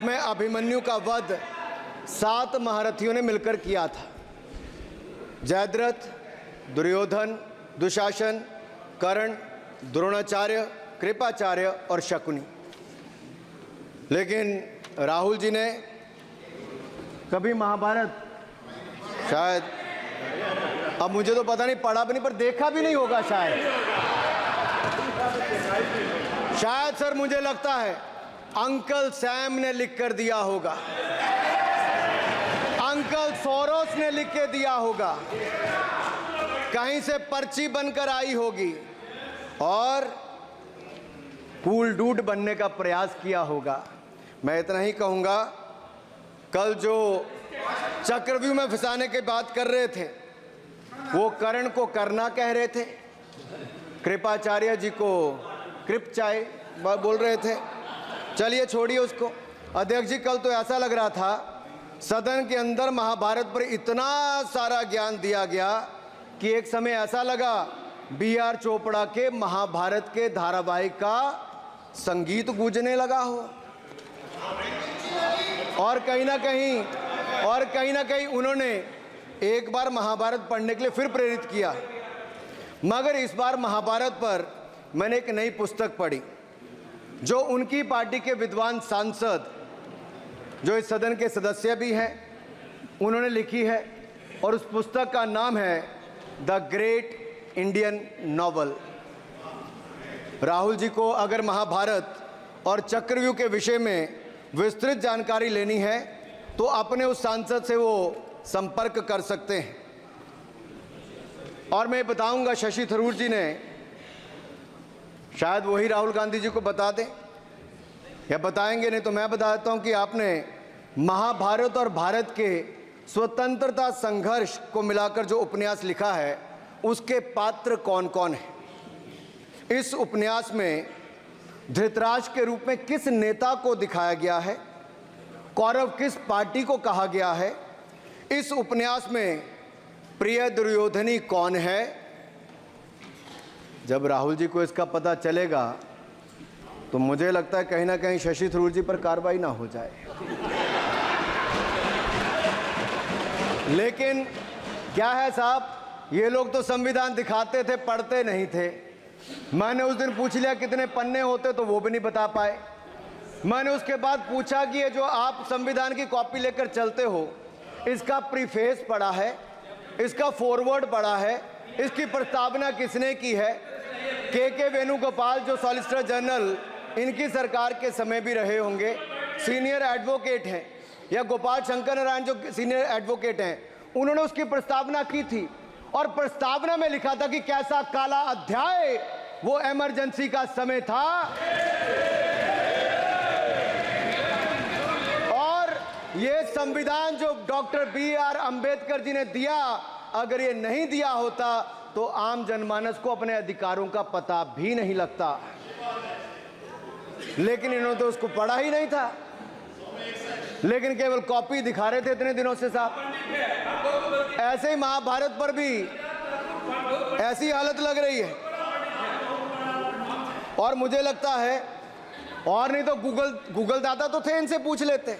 में अभिमन्यु का वध 7 महारथियों ने मिलकर किया था। जयद्रथ, दुर्योधन, दुशासन, कर्ण, द्रोणाचार्य, कृपाचार्य और शकुनी। लेकिन राहुल जी ने कभी महाभारत, शायद अब मुझे तो पता नहीं, पढ़ा भी नहीं, पर देखा भी नहीं होगा शायद सर मुझे लगता है अंकल सैम ने लिख कर दिया होगा, अंकल सोरोस ने लिख के दिया होगा, कहीं से पर्ची बनकर आई होगी और कूल डूड बनने का प्रयास किया होगा। मैं इतना ही कहूंगा, कल जो चक्रव्यूह में फंसाने की बात कर रहे थे वो कर्ण को करना कह रहे थे, कृपाचार्य जी को कृपचाय बोल रहे थे। चलिए छोड़िए उसको। अध्यक्ष जी, कल तो ऐसा लग रहा था सदन के अंदर महाभारत पर इतना सारा ज्ञान दिया गया कि एक समय ऐसा लगा B.R. चोपड़ा के महाभारत के धारावाहिक का संगीत गूंजने लगा हो। और कहीं ना कहीं उन्होंने एक बार महाभारत पढ़ने के लिए फिर प्रेरित किया। मगर इस बार महाभारत पर मैंने एक नई पुस्तक पढ़ी जो उनकी पार्टी के विद्वान सांसद, जो इस सदन के सदस्य भी हैं, उन्होंने लिखी है। और उस पुस्तक का नाम है the great Indian novel. Rahul ji को अगर महाभारत और चक्रव्यूह के विषय में विस्तृत जानकारी लेनी है तो अपने उस सांसद से वो संपर्क कर सकते हैं। और मैं बताऊंगा, शशि थरूर जी ने, शायद वही राहुल गांधी जी को बता दें या बताएंगे, नहीं तो मैं बता देता हूं कि आपने महाभारत और भारत के स्वतंत्रता संघर्ष को मिलाकर जो उपन्यास लिखा है उसके पात्र कौन कौन है। इस उपन्यास में धृतराष्ट्र के रूप में किस नेता को दिखाया गया है, कौरव किस पार्टी को कहा गया है, इस उपन्यास में प्रिय दुर्योधनी कौन है। जब राहुल जी को इसका पता चलेगा तो मुझे लगता है कहीं ना कहीं शशि थरूर जी पर कार्रवाई ना हो जाए। लेकिन क्या है साहब, ये लोग तो संविधान दिखाते थे, पढ़ते नहीं थे। मैंने उस दिन पूछ लिया कितने पन्ने होते, तो वो भी नहीं बता पाए। मैंने उसके बाद पूछा कि ये जो आप संविधान की कॉपी लेकर चलते हो, इसका प्रीफेस पढ़ा है, इसका फॉरवर्ड पढ़ा है, इसकी प्रस्तावना किसने की है। के वेणुगोपाल जो सॉलिसिटर जनरल इनकी सरकार के समय भी रहे होंगे, सीनियर एडवोकेट हैं, या गोपाल शंकर नारायण जो सीनियर एडवोकेट हैं, उन्होंने उसकी प्रस्तावना की थी। और प्रस्तावना में लिखा था कि कैसा काला अध्याय वो इमरजेंसी का समय था। और ये संविधान जो डॉक्टर B.R. अंबेडकर जी ने दिया, अगर ये नहीं दिया होता तो आम जनमानस को अपने अधिकारों का पता भी नहीं लगता। लेकिन इन्होंने तो उसको पढ़ा ही नहीं था, लेकिन केवल कॉपी दिखा रहे थे इतने दिनों से साहब। ऐसे ही महाभारत पर भी ऐसी हालत लग रही है। और मुझे लगता है, और नहीं तो गूगल दादा तो थे, इनसे पूछ लेते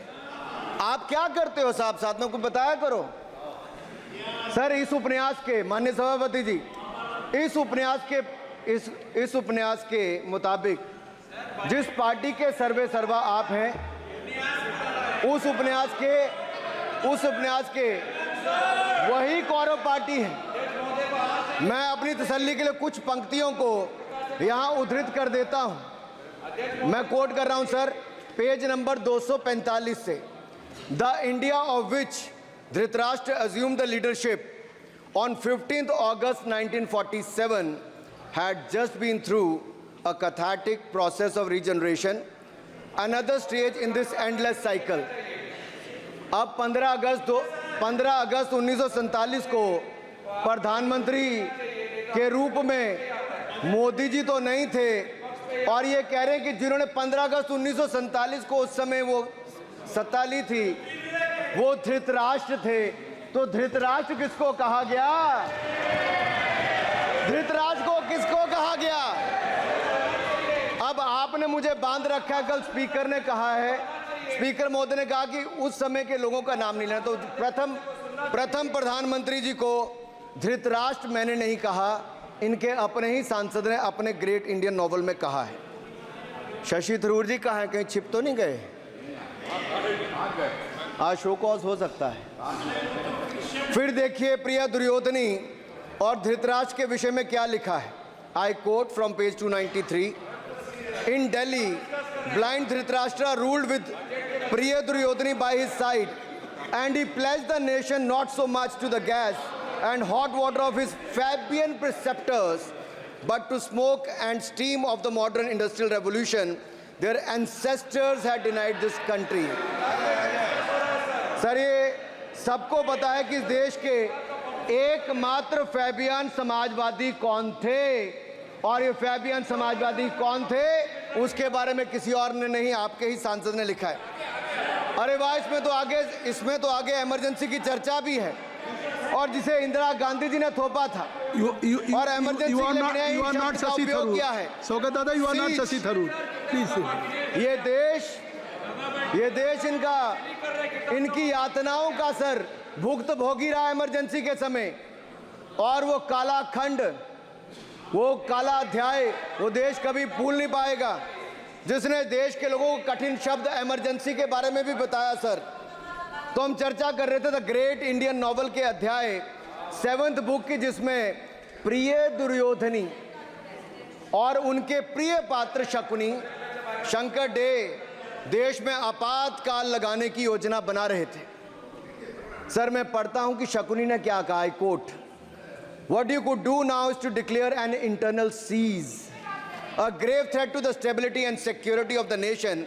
आप क्या करते हो साहब, साथ में कुछ बताया करो। सर, इस उपन्यास के, माननीय सभापति जी, इस उपन्यास के मुताबिक जिस पार्टी के सर्वे सर्वा आप हैं, उस उपन्यास के वही कौरव पार्टी है। मैं अपनी तसल्ली के लिए कुछ पंक्तियों को यहां उद्धृत कर देता हूं। मैं कोट कर रहा हूं सर, पेज नंबर 245 से। The India of which Dhritarashtra assumed the leadership on 15th August 1947 had just been through a cathartic process of regeneration, another stage in this endless cycle. अब 15 अगस्त 1947 को प्रधानमंत्री के रूप में मोदी जी तो नहीं थे, और ये कह रहे हैं कि जिन्होंने 15 अगस्त 1947 को उस समय वो सत्ता ली थी वो धृतराष्ट्र थे। तो धृतराष्ट्र किसको कहा गया? धृतराष्ट्र को किसको कहा गया? अब आपने मुझे बांध रखा है। कल स्पीकर ने कहा है स्पीकर महोदय ने कहा कि उस समय के लोगों का नाम नहीं लेना, तो प्रथम प्रधानमंत्री जी को धृतराष्ट्र मैंने नहीं कहा, इनके अपने ही सांसद ने अपने ग्रेट इंडियन नॉवल में कहा है। शशि थरूर जी कहाँ हैं, कहीं छिप तो नहीं गए? आज शो कॉज हो सकता है। फिर देखिए प्रिय दुर्योधनी और धृतराष्ट्र के विषय में क्या लिखा है। I quote from page 293। In Delhi blind Dhritarashtra ruled with Priya Duryodhani by his side, and he pledged the nation not so much to the gas and hot water of his Fabian preceptors, but to smoke and steam of the modern industrial revolution. Their ancestors had denied this country. Sir, ये सबको पता है कि इस देश के एकमात्र Fabian Samajwadi कौन थे, और ये फैबियन समाजवादी कौन थे उसके बारे में किसी और ने नहीं, आपके ही सांसद ने लिखा है। अरे वाह, इसमें तो आगे इमरजेंसी की चर्चा भी है, और जिसे इंदिरा गांधी जी ने थोपा था, और इमरजेंसी के लिए उपयोग किया है। Saugata dada, you are not Shashi Tharoor, please. ये देश इनकी यातनाओं का सर भुगत भोगी रहा इमरजेंसी के समय, और वो काला खंड, वो काला अध्याय वो देश कभी भूल नहीं पाएगा, जिसने देश के लोगों को कठिन शब्द इमरजेंसी के बारे में भी बताया। सर, तो हम चर्चा कर रहे थे द ग्रेट इंडियन नॉवल के अध्याय 7th बुक की, जिसमें प्रिय दुर्योधनी और उनके प्रिय पात्र शकुनी शंकर डे देश में आपातकाल लगाने की योजना बना रहे थे। सर, मैं पढ़ता हूं कि शकुनी ने क्या कहा। I quote, what you could do now is to declare an internal siege, a grave threat to the stability and security of the nation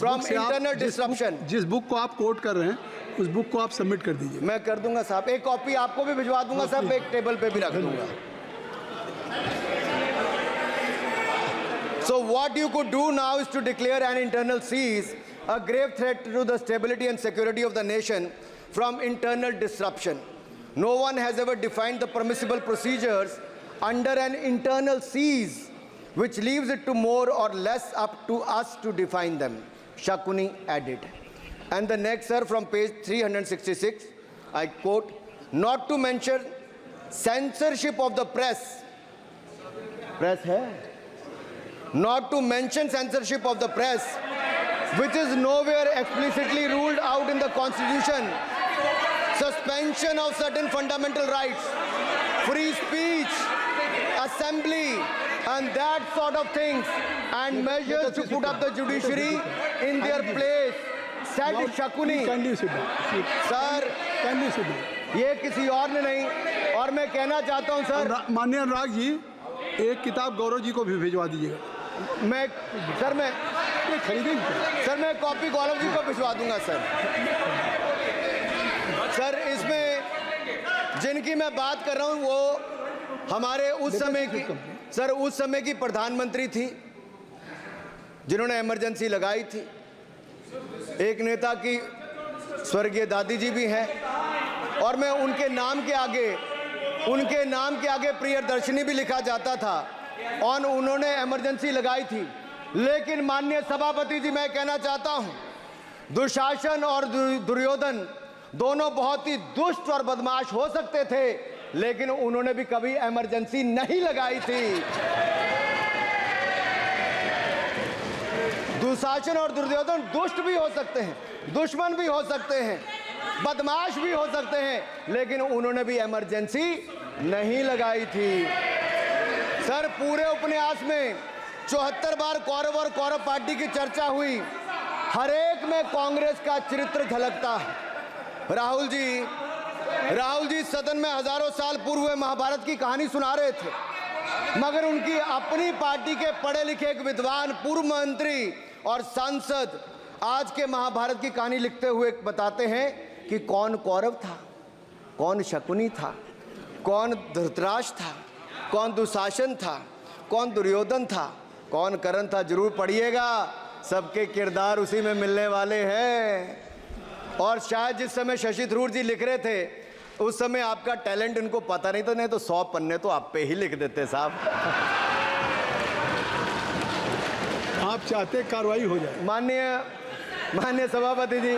from internal disruption. जिस बुक को आप कोट कर रहे हैं उस बुक को आप सबमिट कर दीजिए। मैं कर दूंगा साहब, एक कॉपी आपको भी भिजवा दूंगा साहब, एक टेबल पे भी रख दूंगा। So what you could do now is to declare an internal siege, a grave threat to the stability and security of the nation from internal disruption. No one has ever defined the permissible procedures under an internal siege, which leaves it to more or less up to us to define them, Shakuni added. And the next, sir, from page 366, I quote, not to mention censorship of the press. Press hai? Not to mention censorship of the press, which is nowhere explicitly ruled out in the Constitution. Suspension of certain fundamental rights, free speech, assembly, and that sort of things, and measures to put up the judiciary in their place, said Shakuni. Sir, ये किसी और ने नहीं, और मैं कहना चाहता हूँ सर, माननीय अनुराग जी, एक किताब गौरव जी को भी भिजवा दीजिएगा। मैं कॉपी गौरव जी को भिजवा दूंगा सर, इसमें जिनकी मैं बात कर रहा हूं वो हमारे उस समय की प्रधानमंत्री थी, जिन्होंने इमरजेंसी लगाई थी। एक नेता की स्वर्गीय दादी जी भी हैं, और मैं उनके नाम के आगे प्रियदर्शनी भी लिखा जाता था, और उन्होंने इमरजेंसी लगाई थी। लेकिन माननीय सभापति जी, मैं कहना चाहता हूं, दुशासन और दुर्योधन दोनों बहुत ही दुष्ट और बदमाश हो सकते थे, लेकिन उन्होंने भी कभी इमरजेंसी नहीं लगाई थी। दुशासन और दुर्योधन दुष्ट भी हो सकते हैं, दुश्मन भी हो सकते हैं, बदमाश भी हो सकते हैं, लेकिन उन्होंने भी इमरजेंसी नहीं लगाई थी। सर, पूरे उपन्यास में 74 बार कौरव और कौरव पार्टी की चर्चा हुई, हर एक में कांग्रेस का चरित्र झलकता है। राहुल जी सदन में हजारों साल पूर्व हुए महाभारत की कहानी सुना रहे थे, मगर उनकी अपनी पार्टी के पढ़े लिखे एक विद्वान पूर्व मंत्री और सांसद आज के महाभारत की कहानी लिखते हुए बताते हैं कि कौन कौरव था, कौन शकुनी था, कौन धृतराष्ट्र था, कौन दुशासन था, कौन दुर्योधन था, कौन कर्ण था। जरूर पढ़िएगा, सबके किरदार उसी में मिलने वाले हैं। और शायद जिस समय शशि थरूर जी लिख रहे थे उस समय आपका टैलेंट इनको पता नहीं था, नहीं तो 100 पन्ने तो आप पे ही लिख देते साहब। आप चाहते कार्रवाई हो जाए। माननीय माननीय सभापति जी